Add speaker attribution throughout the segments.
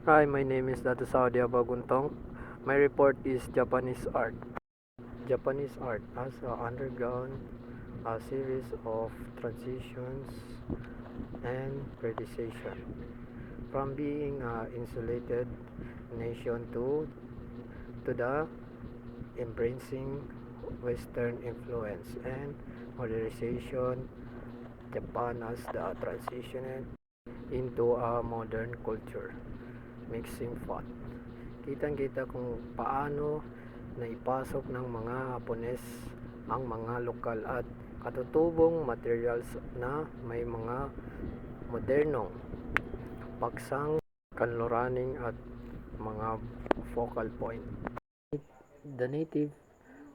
Speaker 1: Hi, my name is Dato Saudia Baguntong. My report is Japanese art. Japanese art has undergone a series of transitions and predecession, from being an insulated nation to the embracing Western influence and modernization. Japan has the transitioned into a modern culture, mixing fun. Kitang-kita kung paano naipasok ng mga Hapones ang mga lokal at katutubong materials na may mga modernong paksang kanluraning at mga focal point. The native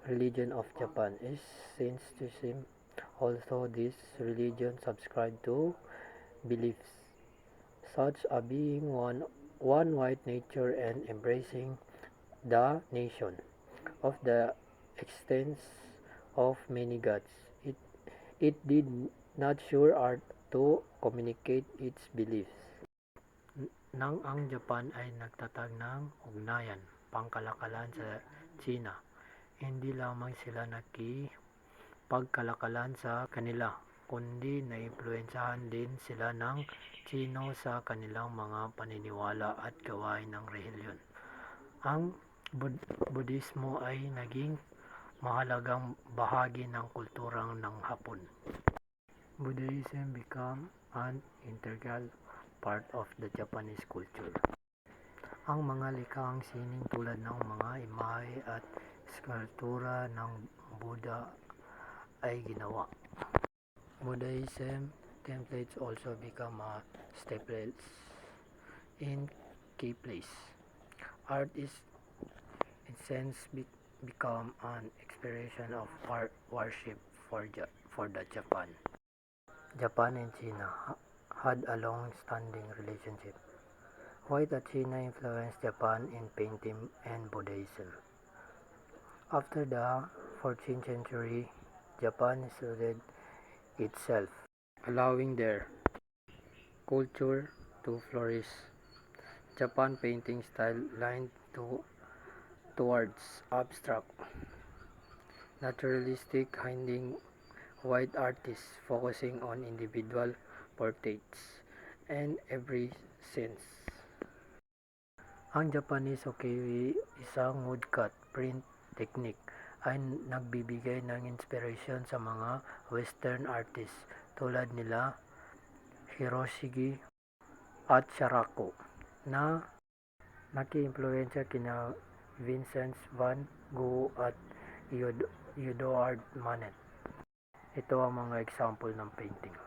Speaker 1: religion of Japan is Shintoism. Also, this religion subscribes to beliefs such as being one white nature and embracing the nation of the existence of many gods. It did not sure art to communicate its beliefs. Nang ang Japan ay nagtatag ng ugnayan, pangkalakalan sa China, hindi lamang sila nakipagkalakalan sa kanila, kundi naimpluwensyahan din sila ng Chino sa kanilang mga paniniwala at gawain ng relihiyon. Ang Budismo ay naging mahalagang bahagi ng kultura ng Hapon. Buddhism became an integral part of the Japanese culture. Ang mga likhang sining tulad ng mga imahe at skulptura ng Buddha ay ginawa. Buddhism templates also become a staples in key place. Art is in sense become an expression of worship for the Japan. Japan and China had a long-standing relationship. Why the China influenced Japan in painting and Buddhism. After the 14th century, Japan isolated itself, allowing their culture to flourish. Japan painting style leaned towards abstract, naturalistic, hiding white artists focusing on individual portraits and every sense. Ang Japanese ukiyo, isang woodcut print technique, ay nagbibigay ng inspirasyon sa mga Western artists tulad nila Hiroshige at Sharako na naki-impluwensya kina Vincent van Gogh at Edouard Manet. Ito ang mga example ng painting.